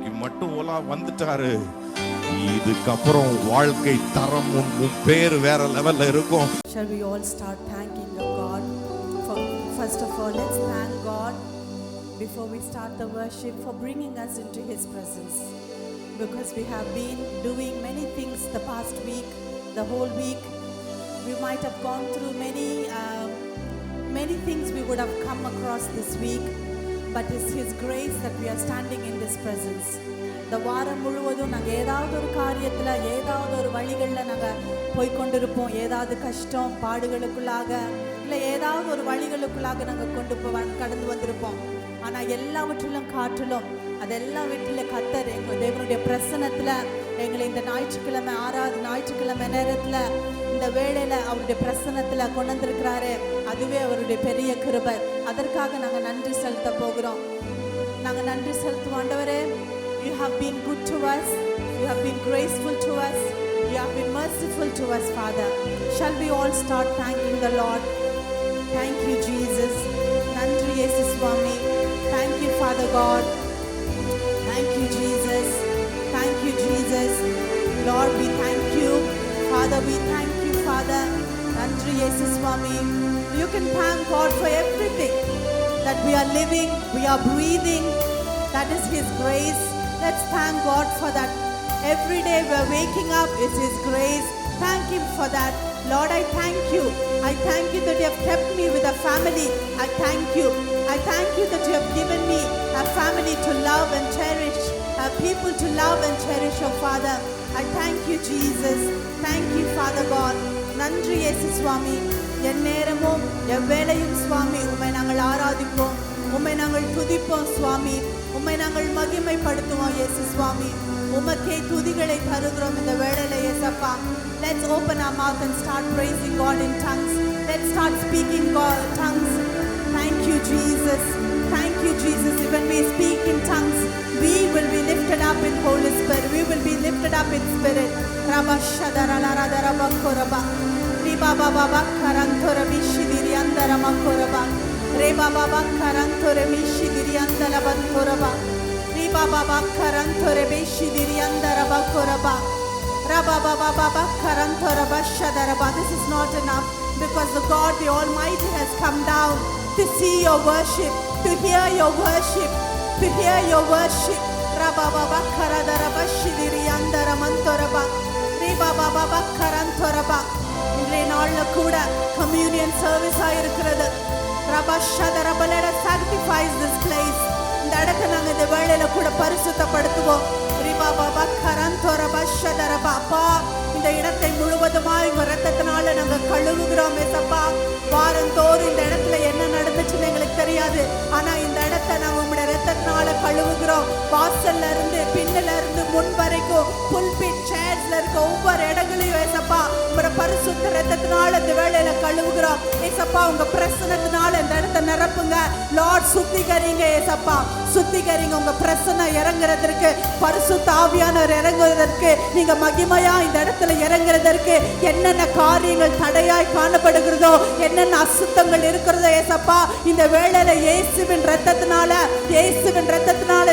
இன்னைக்கு மட்டும் வந்துட்டாரு. இதுக்கப்புறம் வாழ்க்கை தரம் உன் பேர் வேற லெவல்ல இருக்கும். Shall we all start thanking God? First of all, let's thank God before we start the worship for bringing us into His presence. Because we have been doing many things the past week, the whole week. We might have gone through many things we would have come across this week, but it's His grace that we are standing in this presence. இந்த வாரம் முழுவதும் நாங்கள் ஏதாவது ஒரு காரியத்தில் ஏதாவது ஒரு வழிகளில் நாங்கள் போய்கொண்டிருப்போம். ஏதாவது கஷ்டம் பாடுகளுக்குள்ளாக இல்லை ஏதாவது ஒரு வழிகளுக்குள்ளாக நாங்கள் கடந்து வந்திருப்போம். ஆனால் எல்லாவற்றிலும் காற்றிலும் அதெல்லாம் வீட்டில் கர்த்தர் எங்கள் தேவனுடைய பிரசன்னத்தில் எங்களை இந்த ஞாயிற்றுக்கிழமை நேரத்தில் இந்த வேளையில் அவருடைய பிரசன்னத்தில் கொண்டு வந்திருக்கிறாரு. அதுவே அவருடைய பெரிய கிருபை. அதற்காக நாங்கள் நன்றி செலுத்த போகிறோம். நாங்கள் நன்றி செலுத்துவோம். ஆண்டவரே, you have been good to us, you have been graceful to us, you have been merciful to us, Father. Shall we all start thanking the Lord? Thank you, Jesus. Nandri Yesu Swami. Thank you, Father God. Thank you, Jesus. Thank you, Jesus. Lord, we thank you. Father, we thank you, Father. Nandri Yesu Swami. You can thank God for everything that we are living, we are breathing. That is His grace. Let's thank God for that. Every day we are waking up, it's His grace. Thank Him for that. Lord, I thank you. I thank you that you have kept me with a family. I thank you. I thank you that you have given me a family to love and cherish, people to love and cherish, oh Father. I thank you, Jesus. Thank you, Father God. Nandri Yesu Swami. எந்நேரமும் எவ்வேளையும் சுவாமி உம்மை நாங்கள் ஆராதிப்போம், உம்மை நாங்கள் துதிப்போம் சுவாமி, உம்மை நாங்கள் மகிமைப்படுத்துவோம் இயேசு சுவாமி. உமக்கே துதிகளை தருகிறோம் இந்த வேளையில இயேசப்பா. Let's open our mouth and start praising God in tongues. Let's start speaking God tongues. Thank you, Jesus. Thank you, Jesus. When we speak in tongues, we will be lifted up in Holy Spirit. We will be lifted up in spirit. Rabashadaralarabakkoraba. Riba baba karanthora mishidiri andara makoraba. Reba baba karanthora mishidiri andala banthoraba. Riba baba karanthora mishidiri andara bakoraba. Raba baba karanthora bashadaraba. This is not enough, because the God the Almighty has come down to see your worship, to hear your worship, to hear your worship. Raba baba karadara bashidiri andara manthoraba. Riba baba karanthoraba. இன்றைய நாளில் கூட communion service ஆயிருக்கிறது. ரபஷதரப, let us sanctify this place. இந்த இடத்தை நாங்கள் இந்த வேளையில கூட பரிசுத்தப்படுத்துவோம். ரிபா பாபா கரந்தோரபஷதரப. அப்பா, இந்த இடத்தை முழுவதுமாய் உங்க ரத்தத்தினால நாங்கள் கழுவுகிறோம் ஏசப்பா. வாரந்தோறும் இந்த இடத்துல என்ன நடந்துச்சுன்னு எங்களுக்கு தெரியாது, ஆனா இந்த இடத்தை நாங்கள் உங்களுடைய ரத்தத்தினால கழுவுகிறோம். வாசல்ல இருந்து பின்னில இருந்து முன் வரைக்கும் புல்பிட் சேர்ஸ்ல இருக்க ஒவ்வொரு இடங்களையும் ஏசப்பா உங்களுடைய பரிசுத்த ரத்தத்தினால இந்த வேளையில கழுவுகிறோம் ஏசப்பா. உங்க பிரசன்னத்தினால இந்த இடத்தை நிரப்புங்க லார்ட். சுத்திகரிங்க ஏசப்பா, சுத்திகரிங்க. உங்க பிரசன்னம் இறங்குறதற்கு, பரிசுத்த ஆவியானவர் இறங்குவதற்கு, நீங்க மகிமையா இந்த இடத்துல இறங்குறதற்கு என்னென்ன காரியங்கள் தடையாய் காணப்படுகிறதோ, என்னென்ன அசுத்தங்கள் இருக்கிறதோ ஏசப்பா, இந்த வேளையில இயேசுவின் ரத்தத்தினால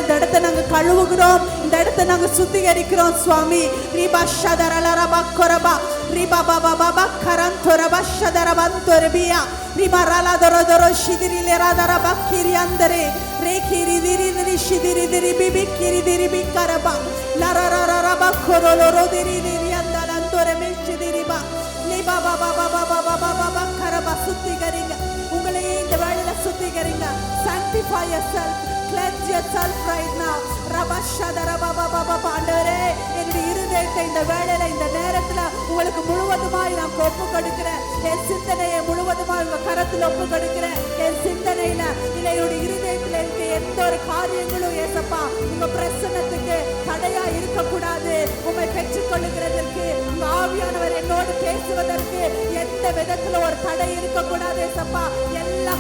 இந்த இடத்தை நாங்க கழுவுகிறோம், இந்த இடத்தை நாங்க சுத்திகரிக்கிறோம் சுவாமி. ரிபா ஷதரலரபா கொரபா ரிபா பாபா பாபா கரந்தோரபா ஷதரபந்தோரபியா ரிபா ரலதரதர ஷிதிரிலரதரபா கிரியந்தரே ரேகிரிதிரிதிரி ஷிதிரிதிரி பிபி கிரிதிரிபி கரபா லரரரரபா கொரோலோரோதிரிதிரி அந்தரந்தோரமே ஷிதிரிபா லிபா பாபா பாபா பாபா பாபா கரபா. சுத்திகரிங்க, உங்களையே இந்த வேளையில சுத்திகரிங்க. Sanctify yourself, cleanse yourself right now. ஆண்டவரே, என்னுடைய இருதயத்தை இந்த வேளையில இந்த நேரத்துல உங்களுக்கு முழுவதுமாய் நான் ஒப்பு கொடுக்கிறேன். என் சிந்தனையை முழுவதுமாய் உங்க கரத்துல ஒப்பு கொடுக்கிறேன். என் சிந்தனையில இல்லை என்னுடைய இருதயத்துல இருக்க எந்த ஒரு காரியங்களும் ஏசப்பா உங்க பிரசன்னத்துக்கு தடையா இருக்கக்கூடாது. உண்மை பெற்றுக்கொள்ளுகிறதற்கு, உங்க ஆவியானவர் என்னோடு பேசுவதற்கு எந்த விதத்துல ஒரு தடை இருக்கக்கூடாது ஏசப்பா. எல்லா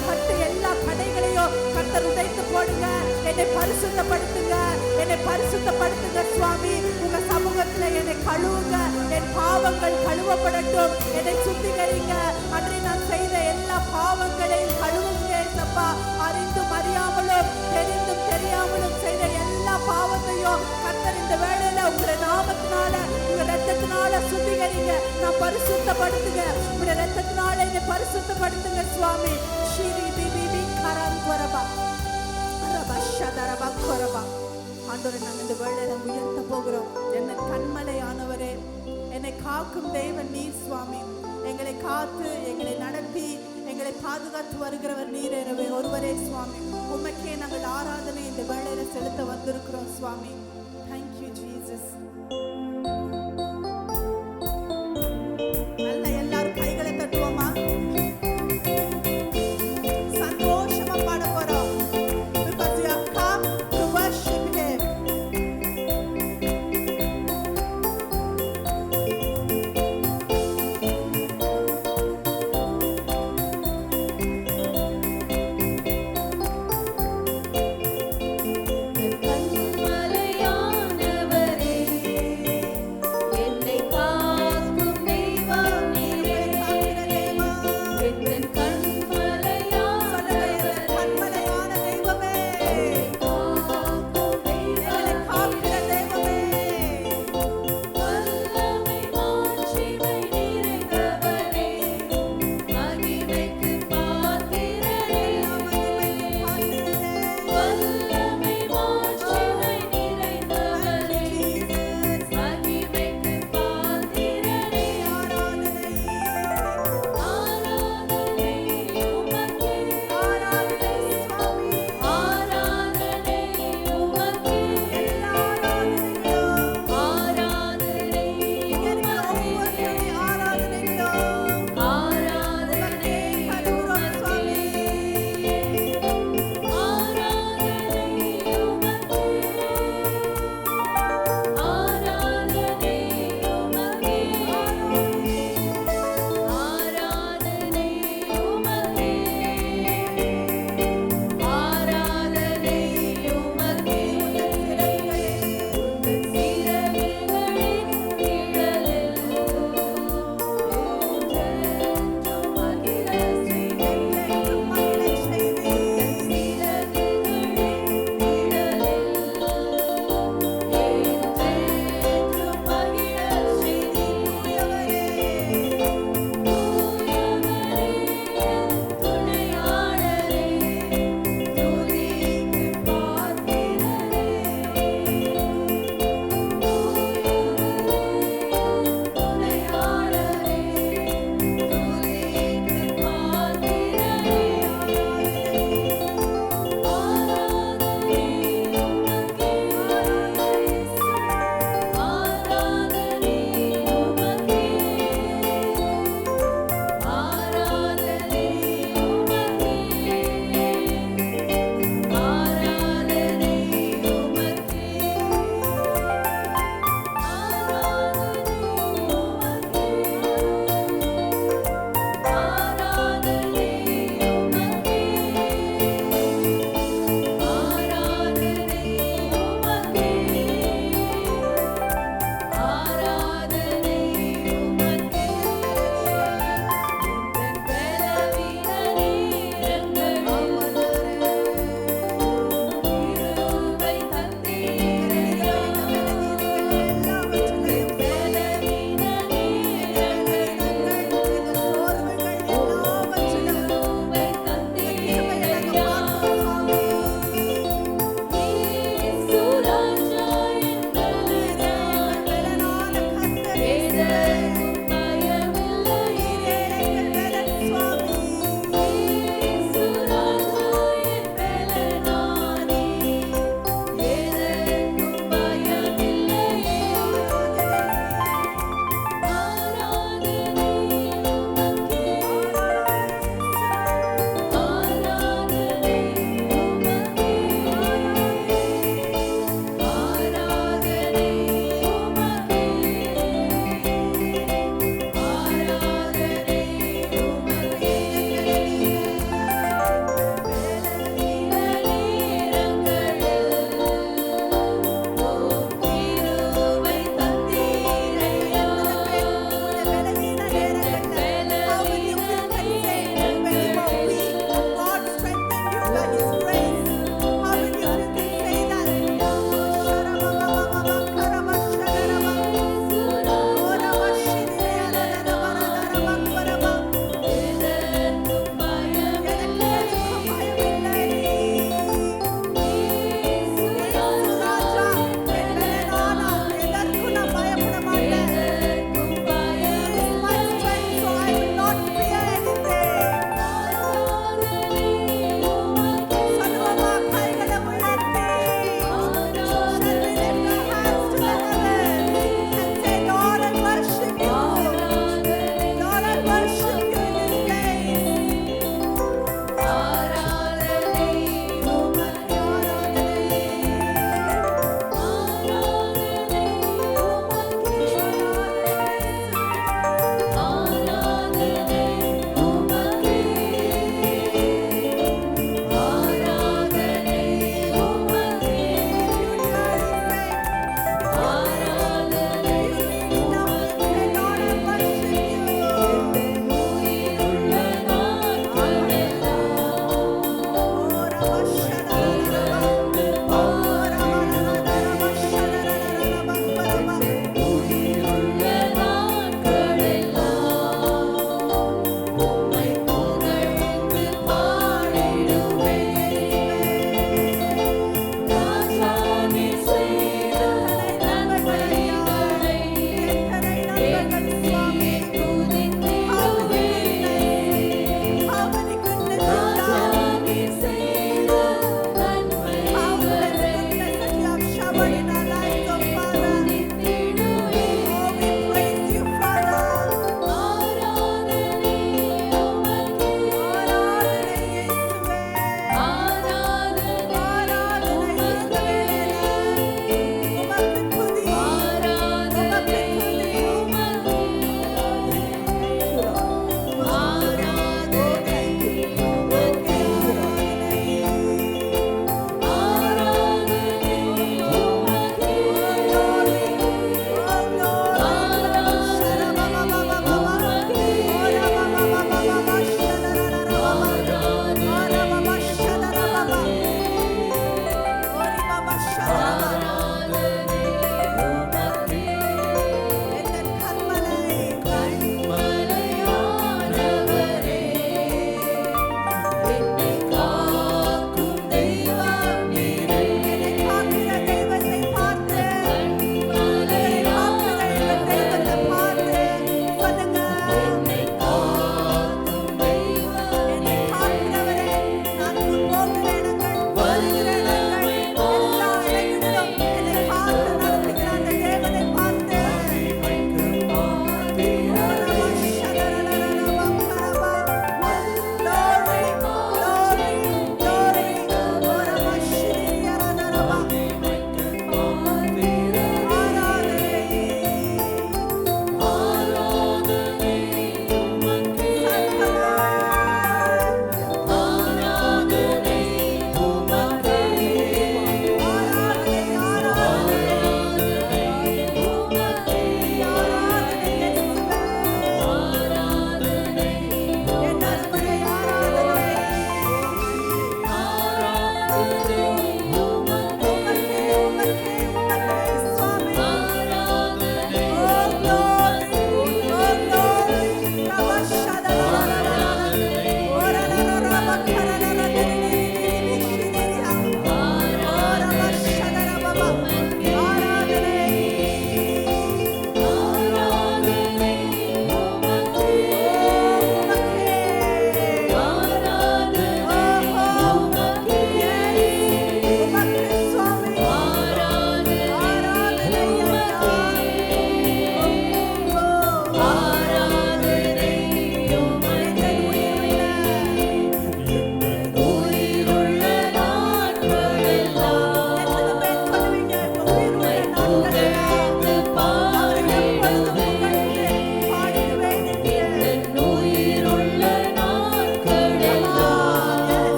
தடைகளையும் கர்த்தர் உடைத்து போடுங்க. என்னை பரிசுத்தப்படுத்துங்க, என்னை பரிசுத்தப்படுத்துங்க சுவாமி. உங்க சமூகத்துல என்னை கழுவுங்க, என் பாவங்கள் கழுவப்படட்டும். என்னை சுத்திகரிங்க. அன்றை நான் செய்த எல்லா பாவங்களையும் கழுவுங்க ஏசப்பா. அறிந்தும் அறியாமலும் தெரிந்தும் தெரியாமலும் செய்த எல்லா பாவத்தையும் பரிசுத்தப்படுத்துங்க. உம்முடைய இரத்தத்தினால என்னை பரிசுத்தப்படுத்துங்க சுவாமி. ஸ்ரீ பிபி கரம் கொரபா ரபா ஷதரபா கொரபா. ஆண்டவரே, நாங்கள் இந்த வேளையில உயர்த்த போகிறோம். என்னை கண்மலையானவரே, என்னை காக்கும் தேவன் நீர் சுவாமி. எங்களை காத்து எங்களை நடத்தி எங்களை பாதுகாத்து வருகிறவர் நீர் ஒருவரே சுவாமி. உமக்கே நாங்கள் ஆராதனை இந்த வேளையில செலுத்த வந்திருக்கிறோம் சுவாமி. Thank you Jesus. நல்ல எல்லாரும் கைகளை தட்டுவோமா? சந்தோஷமா பாட போறோம். Because we have come to worship Him. கண்மலையானவரே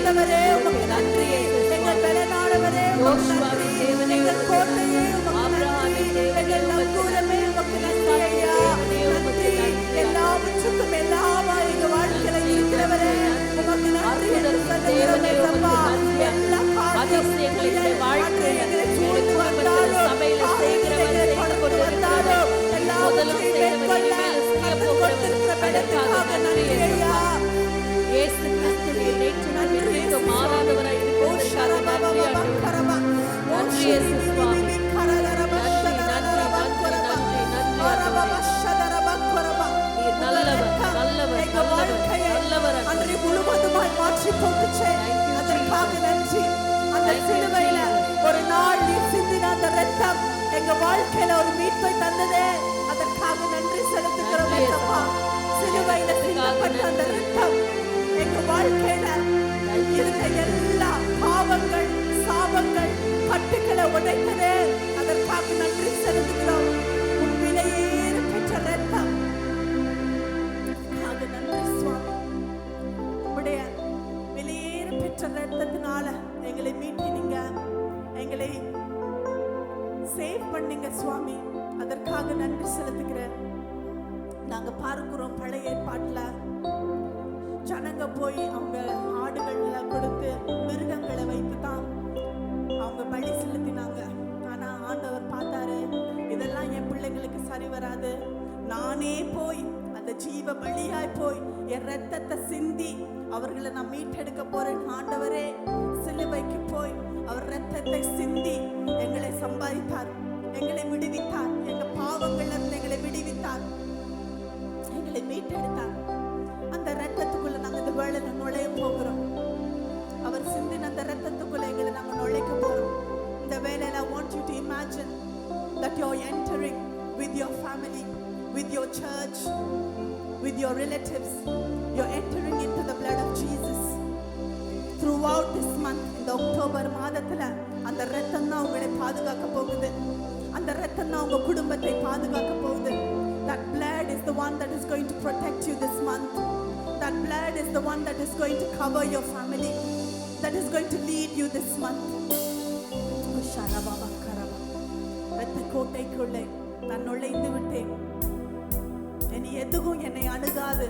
உள்ளவரே உமக்கு நன்றி. எங்கள் பலனானவரே உமக்கு நன்றி. எங்கள் கோட்டையே உமக்கு நன்றி. எங்கள் நங்கூரமே உமக்கு நன்றி ஐயா. நன்றி. எல்லாவற்றுக்கும் எல்லாமாய் எங்க வாழ்க்கையில இருக்கிறவரே உமக்கு நன்றி என்று சொல்லுகிறோம் ஏசப்பா. எல்லா காரியங்களுடைய வாழ்க்கையை எங்களை சூழ்ந்து வந்தாலும் பாவங்களை எங்களை கொண்டு வந்தாலும் எல்லாவற்றையும் மேற்கொள்ள கர்த்தர் கொடுத்திருக்கிற பலத்துக்காக நன்றி ஐயா. இயேசு கிறிஸ்துவே நேற்று இன்றைக்கும் மாறாதவராய் இருக்கிறதற்காக நன்றி ஆண்டவரே. நன்றி இயேசு சுவாமி. நன்றி நன்றி நீர் நல்லவர் நல்லவர் நல்லவர் நல்லவர் அன்றைய முழுவதுமாய் மாற்றி போட்டுச்சே அதற்காக நன்றி. அந்த சிலுவையில ஒரு நாள் நீர் சிந்தின அந்த ரத்தம் எங்க வாழ்க்கையில ஒரு மீட்பை தந்ததே அதற்காக நன்றி செலுத்துகிறோம் ஏசப்பா. சிலுவையில சிந்தப்பட்ட அந்த ரத்தம் எங்க வாழ்க்கையில இருந்த எல்லா பாவங்கள் சாபங்கள் கட்டுக்களை உடைத்ததே அதற்காக நன்றி செலுத்துகிறோம். உன் விலையேற பெற்ற ரத்தம் அதுக்காக நன்றி சுவாமி. உடைய விலையேற பெற்ற ரத்தத்தினால எங்களை மீட்டினீங்க, எங்களை சேவ் பண்ணீங்க சுவாமி. அதற்காக நன்றி செலுத்துகிறேன். நாங்க பார்க்கிறோம் பழைய ஏற்பாட்டுல ஜனங்க போய் அவங்க ஆடுகளை கொடுத்து மிருகங்களை வைத்து தான் அவங்க பலி செலுத்தினாங்க. ஆனா ஆண்டவர் பார்த்தாரு, இதெல்லாம் என் பிள்ளைங்களுக்கு சரி வராது. நானே போய் அந்த ஜீவ பலியாய் போய் என் ரத்தத்தை சிந்தி அவர்களை நான் மீட்டெடுக்க போறேன். ஆண்டவரே சிலுவைக்கு போய் அவர் ரத்தத்தை சிந்தி எங்களை சம்பாதித்தார், எங்களை விடுவித்தார், எங்க பாவங்கள்ல இருந்து எங்களை விடுவித்தார், எங்களை மீட்டெடுத்தார். அந்த ரத்தத்துக்குள்ள நாங்க இந்த வேளையில நுழைய போகிறோம். அவர் சிந்தின அந்த ரத்தத்துக்குள்ள எங்களை நாங்க நுழைக்க போறோம். இந்த வேளையில I want you to imagine that you're entering with your family, with your church, with your relatives. You're entering into the blood of Jesus. Throughout this month, இந்த அக்டோபர் மாதத்துல அந்த ரத்தம் தான் உங்களை பாதுகாக்க போகுது. அந்த ரத்தம் தான் உங்க குடும்பத்தை பாதுகாக்க போகுது. That blood is the one that is going to protect you this month. That blood is the one that is going to cover your family, that is going to lead you this month. ரத்த கோட்டைக்குள்ளே நான் நுழைந்து விட்டேன். இனி எதுவும் என்னை அணுகாது.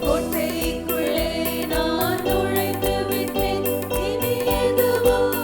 கோட்டைக்குள்ளே நான் நுழைந்து விட்டேன். இனி எதுவும்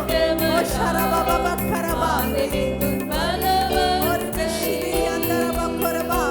ஓ ஷரபபபக்கரபா ஒரு விஷிரி அந்தரபக்கரபா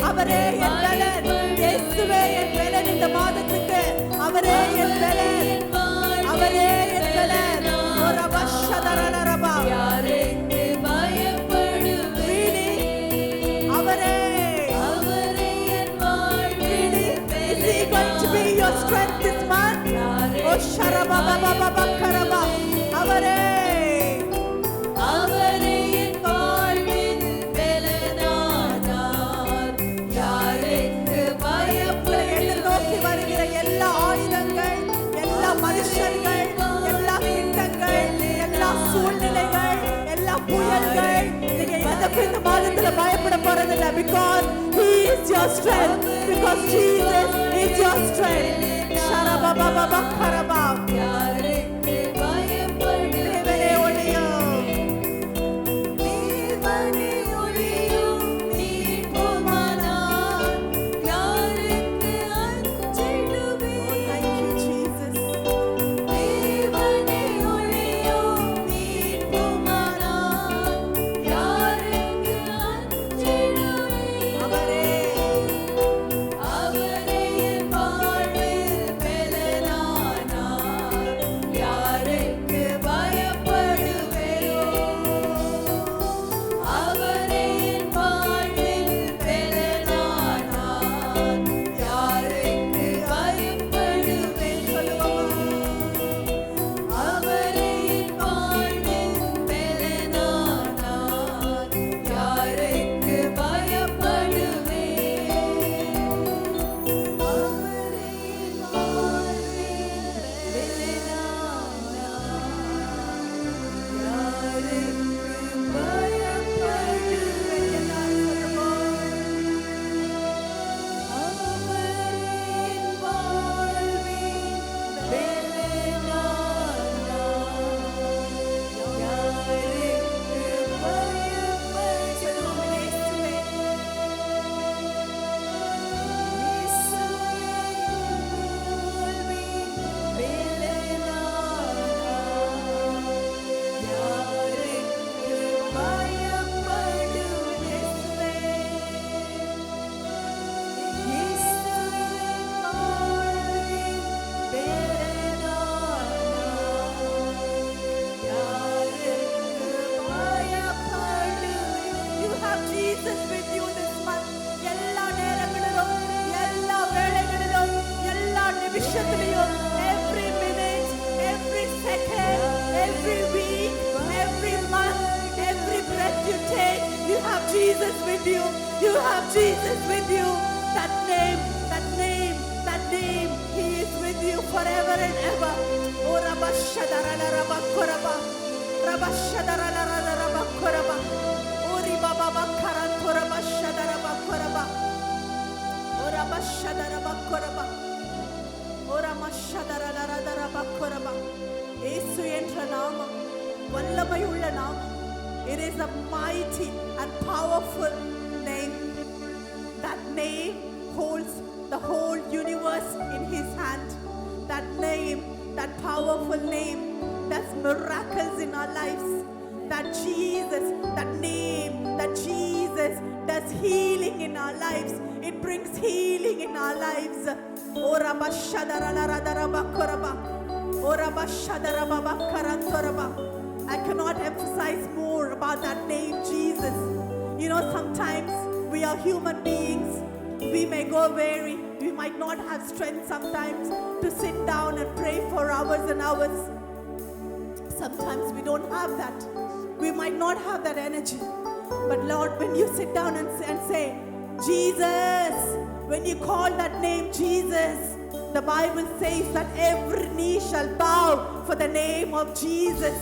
அவரே என் பலன், இயேசுவே என் பலன் இந்த மாதத்துக்கு. அவரே என் பலன், அவரே என் பலன். ஒரு அவசரரரபா யாருக்கு பயப்படுவேன்? அவரே என் வாழ்வில் is he going to be your strength this month? Oh sharababababakkaraba அவரே என் வாழ்வில் பலனானார். யாருக்கு பயப்படுவேன்? நோக்கி வருகிற எல்லா ஆயுதங்கள், எல்லா மனுஷர்கள், எல்லா திட்டங்கள், எல்லா சூழ்நிலைகள், எல்லா புயல்கள், நீங்க எதற்கு இந்த மாதத்துல பயப்பட போறதில்ல. Because he is your strength, because Jesus is your strength. Sharabababakkaraba யாருக்கு பயப்படுவேன்? தேவனே ஒளியும், தேவனே ஒளியும் மீட்புமானார். யாருக்கு அஞ்சிடுவேன்? thank you Jesus. Jesus with you this month. எல்லா நேரங்களிலும், எல்லா வேளைகளிலும், எல்லா நிமிஷத்திலும், every minute, every second, every week, every month, every breath you take, you have Jesus with you. You have Jesus with you. That name, that name, that name, He is with you forever and ever. Oh, Rabba Shadara Rabba Koraba, Rabba Shadara Rabba Koraba, Oh, Riba Baba Karan Koraba Shadara Koraba, Oh, Rabba Shadara Koraba, Oh, Rama Shadara Rabba Koraba. இயேசு என்ற நாமம் வல்லமை உள்ள நாமம். It is a mighty and powerful name. That name holds the whole universe in His hand. That name, that powerful name, does miracles in our lives. That Jesus, that name, that Jesus does healing in our lives. It brings healing in our lives. Oh, Rabba Shadara Rabba Koraba. Oh, Rabba Shadara Baba Karantoraba. I cannot emphasize more about that name, Jesus. You know, sometimes we are human beings. We may go weary. We might not have strength sometimes to sit down and pray for hours and hours. Sometimes we don't have that. We might not have that energy. But Lord, when you sit down and say, Jesus, when you call that name Jesus, the Bible says that every knee shall bow for the name of Jesus.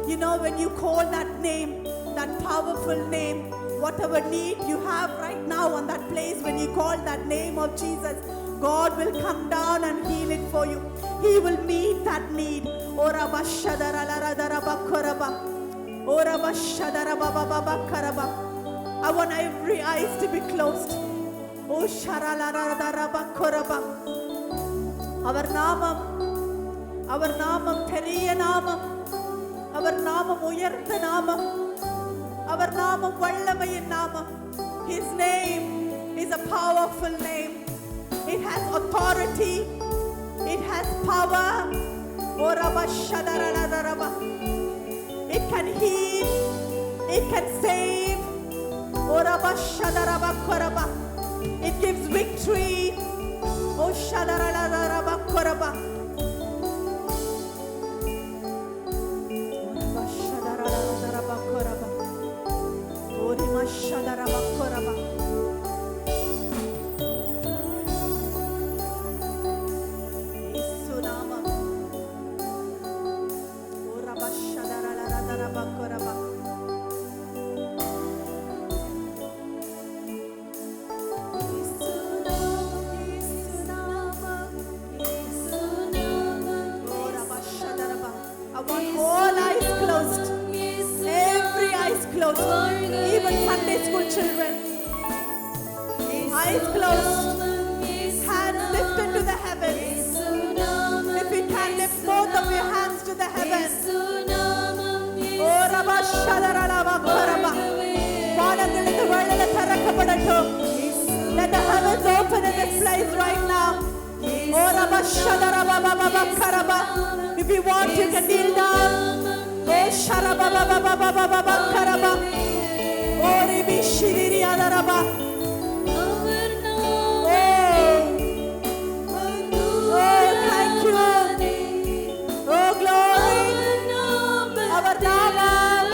You know, when you call that name, that powerful name, whatever need you have right now on that place, when you call that name of Jesus, God will come down and heal it for you. He will meet that need. Oh, Rabba Shadara Rabba Koraba. Oh, Rabba Shadara Baba Karaba. I want every eyes to be closed. Oh, Sharala Rabba Koraba. அவர் நாமம் பெரிய நாமம். அவர் நாமம் உயர்ந்த நாமம். அவர் நாமம் வல்லமையின் நாமம். His name is a powerful name. It has authority. It has power. Oh, Rabba Shadara Rabba. It can heal. It can save. Oh, Rabba Shadara Koraba. It gives victory. Oh, Shadara Rabba Koraba. Even Sunday school children, eyes closed, hands lifted to the heavens. If you can lift both of your hands to the heavens. Oh, Rabba Shadara Rabba Koraba. வானங்களுக்கு வழியில திறக்கப்படட்டும். Let the heavens open in this place right now. Oh, Rabba Shadara Baba Karaba. If you want, you can kneel down. Oh, Sharaba Baba Karaba. Oh, Ribi Shiriri Adaraba. Oh, thank you. Oh, glory. Our நாமம்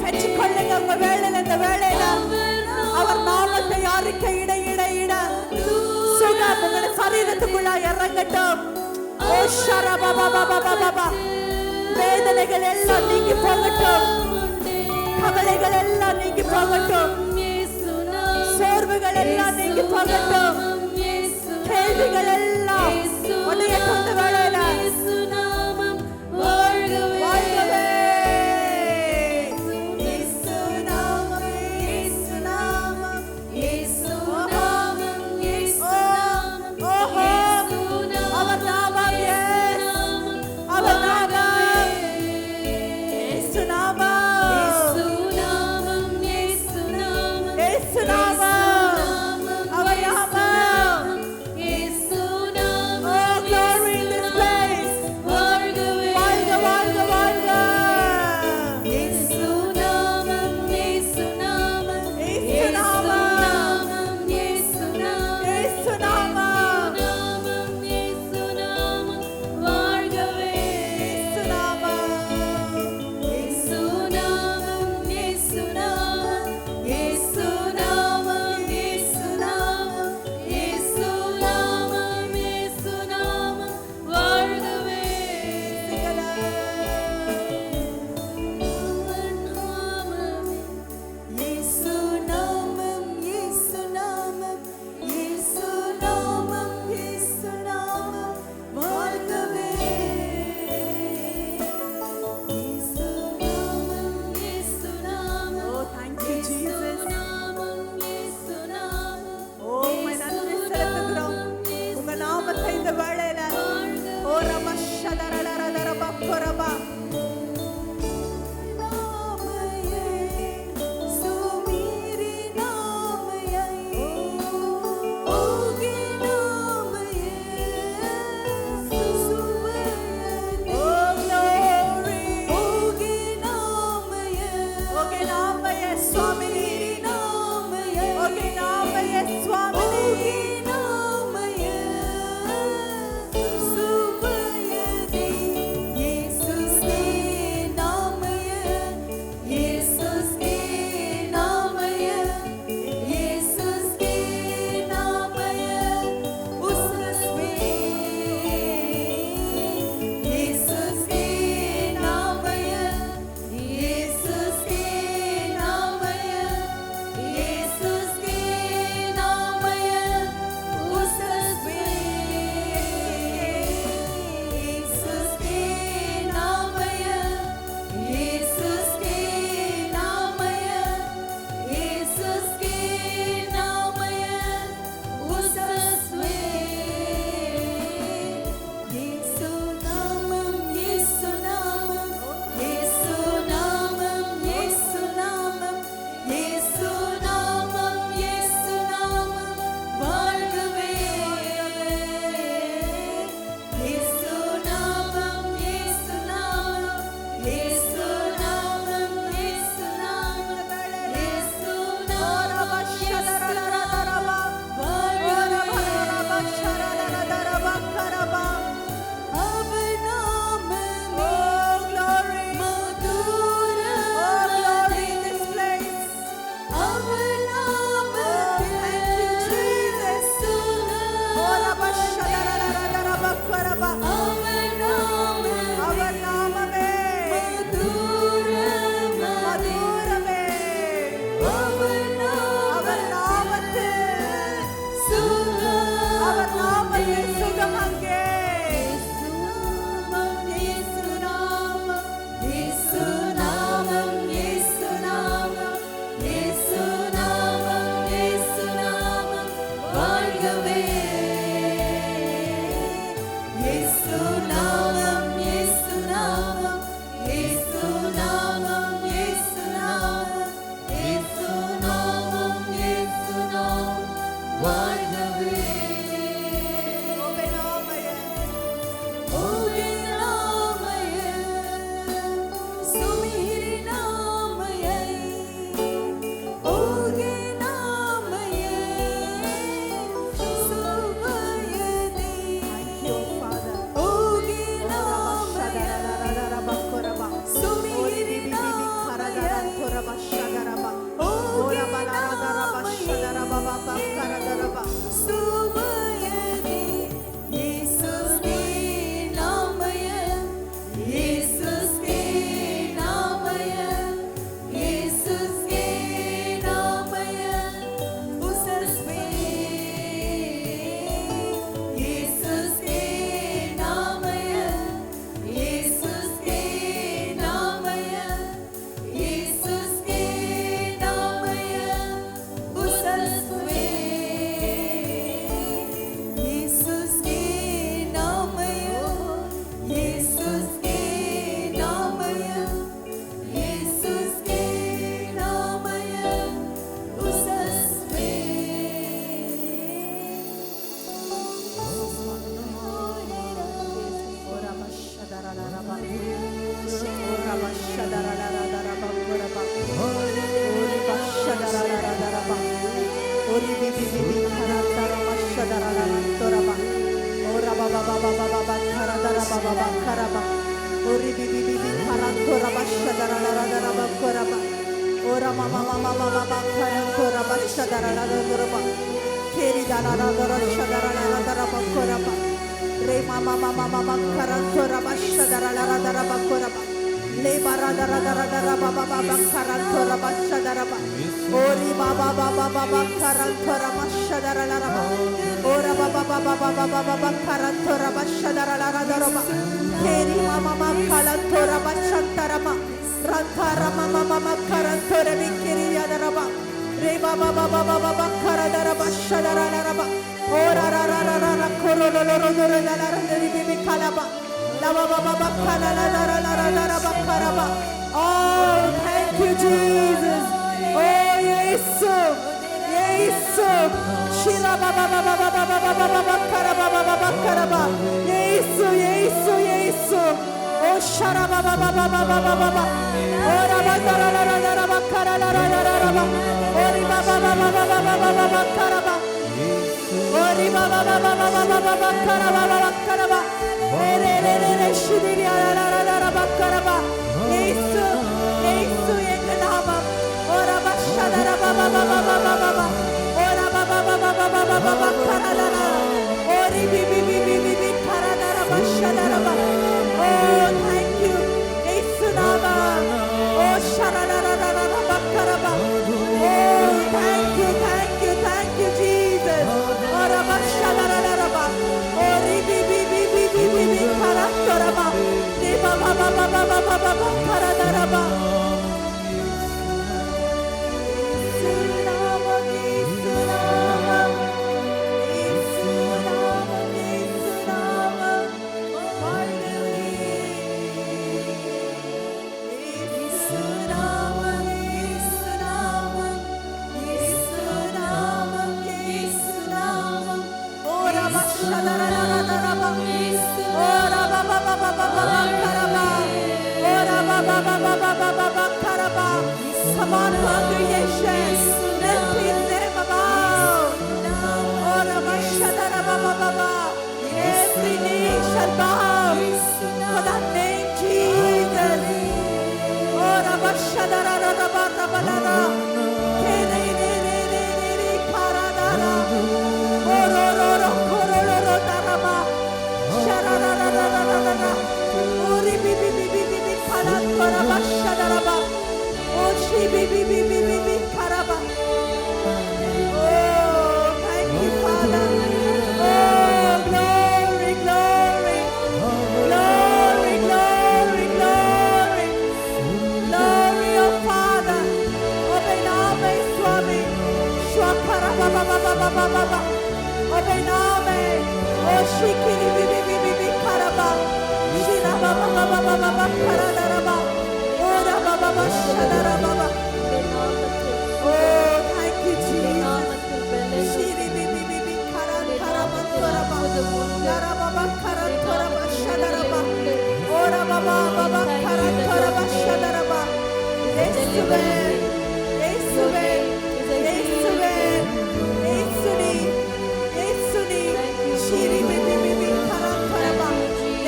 பெற்றுக்கொள்ளுங்க உங்க வேளையில இந்த வேளையில அவர் நாமத்தை யாருக்கு இட சுகம் உங்களுடைய சரீரத்துக்குள்ள இறங்கட்டும். ஓ ஷரபா பாபா வேதனைகள் எல்லாம் நீங்கி போகட்டும். கவலைகள் எல்லாம் நீங்கி போகட்டும். சோர்வுகள் எல்லாம் நீங்கி போகட்டும். கேள்விகள் எல்லாம் உடையட்டும் இந்த வேளையில. வாழ்கவே Oh, glory in this Ora mama mama mama bakara tora bashadara la doraba. Keri dara la dora shadara la dara bakora ba. Re mama mama mama bakara tora bashadara la dara bakora ba. Le bara dara dara dara baba baba bakara tora bashadara ba. Ori baba baba baba bakara tora bashadara la ba. Ora baba baba baba baba bakara tora bashadara la dara ba. Keri mama bakara tora bashantara ba. Rantara mama mama karantora bikiri yadaraba. Re baba baba baba bakara daraba shadara daraba. Ora ra ra ra ra ra koro lo lo ro dore la la re bibi kalaba. La baba baba kala la la la la la la bakaraba. Oh, thank you Jesus. Oh, Yesu, Yesu. Shila baba baba baba baba baba bakara baba baba karaba. Yesu, Yesu, Yesu. Oh, sharaba baba baba baba baba. Ora bandara la la la bakara la la la la. Ori baba baba baba baba baba karaba. Ori baba baba baba baba bakara baba bakaraba. Re re re re shidiri la la la la bakaraba. Yesu, Yesu yenama. Ora bashadara baba baba baba baba. Ora baba baba baba baba bakara la la. Ori bibi bibi bibi kara la la bashadara baba. Oh, thank you. Yesu nama. Oh, shararararara bakaraba. Oh, thank you, thank you, thank you, Jesus. Oh, raba shararararaba. Oh, ribi bibi bibi bibi karatoraba. Riba baba baba baba baba karadaraba. Yesu nama, Yesu nama. Yesu nama, Yesu nama. Come on, congregation, lift his name above. Every knee shall bow for that name, Jesus. Ora bashadara raba raba raba. Kere re re re re re karadara. Oro ro ro koro ro ro daraba. Sharara ra ra ra ra ra. Ori bi bi bi bi bi bi karadara bashadara ba. Oshi bi bi bi bi bi bi karaba. Oh, thank you, Father. Oh, glory, glory, glory, glory, glory. Glory, oh Father. Obename, Swami. Shwakara baba baba baba baba. Obename. Oh, shikiri bi bi bi bi bi karaba. Shira baba baba baba baba karadaraba. Ora baba baba shadara baba. Oh, thank you, Jesus. Shiri bi bi bi bi karan karaba karaba. Dara baba karan karaba shadaraba. Ora baba baba karan karaba shadaraba. Yesuwe, Yesuwe, Yesuwe, Yesuni, Yesuni. Shiri bi bi bi bi karan karaba.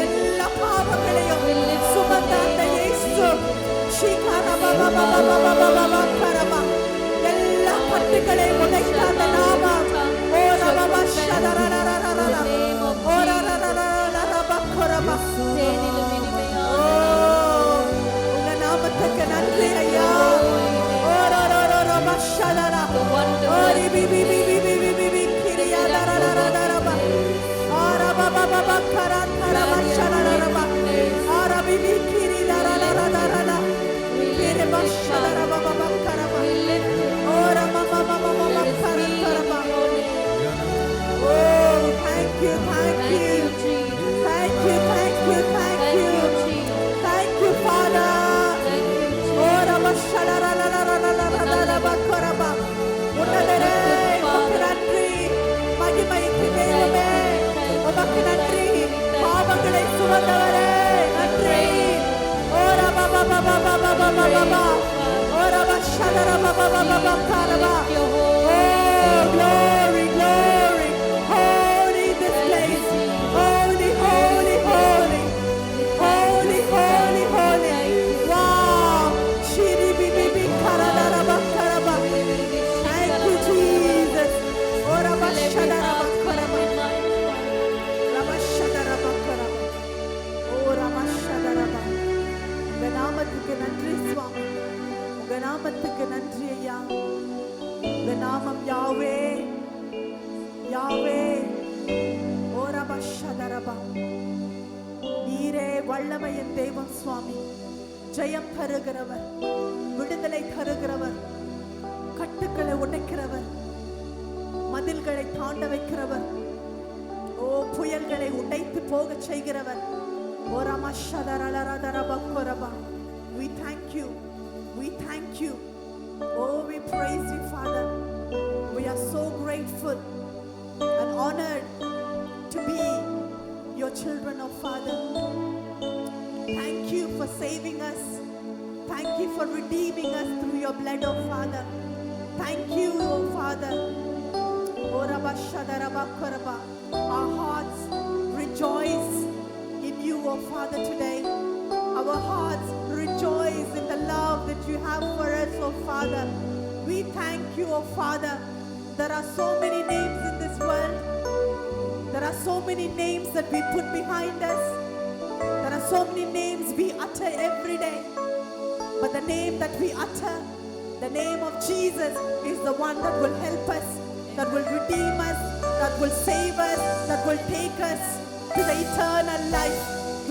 Ella பாவங்களையும் சுமந்த அந்த இயேசு shikara baba baba baba baba baba karaba. எல்லா கட்டுகளையும் உடைத்த அந்த நாமம். ஓர பபா ஷதர ர ர ர ர. ஓர ர ர ர ர ர பக்கரபா. ஓ, உங்க நாமத்துக்கு நன்றி ஐயா. ஓர ர ர ர ர பஷதர. ஓரி பி பி பி பி பி பி பி பி கிரியா ர ர ர ர ர ர ப. ஆர பபா பபா கரன் ர பஷதர ர ப. ஆர பி பி கிரி ர ர ர ர ர ர. Kiri bashadara baba bakaraba. Ora mama mama mama karantaraba. Oh, thank you, thank you, thank you, thank you, thank you, thank you, Father. Ora bashadara la la la la la la la la bakaraba. Unnadare umakku nandri. மகிமைக்கு தேவமே உமக்கு நன்றி. பாவங்களை சுமந்தவரே நன்றி. Ora baba baba baba baba baba. Ora bashadara baba baba baba karaba. Oh, glory, glory. Holy this place. Holy, holy, holy. Holy, holy, holy. Wow. Shiri bi bi bi karadara நாமத்துக்கு நன்றி சுவாமி. உங்க நாமத்துக்கு நன்றி ஐயா. உங்க நாமம் யாவே, யாவே. ஓ ரபா ஷதரபா. நீரே வல்லமையின் தெய்வம் சுவாமி. ஜெயம் தருகிறவர், விடுதலை தருகிறவர், கட்டுக்களை உடைக்கிறவர், மதில்களை தாண்ட வைக்கிறவர், ஓ புயல்களை உடைத்து போக செய்கிறவர். ஓ ரமஷதரலரதரபக்கரபா. We thank you. We thank you. Oh, we praise you, Father. We are so grateful and honored to be your children, oh Father. Thank you for saving us. Thank you for redeeming us through your blood, oh Father. Thank you, oh Father. Oh Rabashadarabakaraba. Our hearts rejoice in you, oh Father, today. Our hearts rejoice in the love that you have for us, oh Father. We thank you, oh Father. There are so many names in this world. There are so many names that we put behind us. There are so many names we utter every day. But the name that we utter, the name of Jesus, is the one that will help us, that will redeem us, that will save us, that will take us to the eternal life.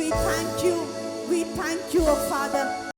We thank you. We thank you, oh Father.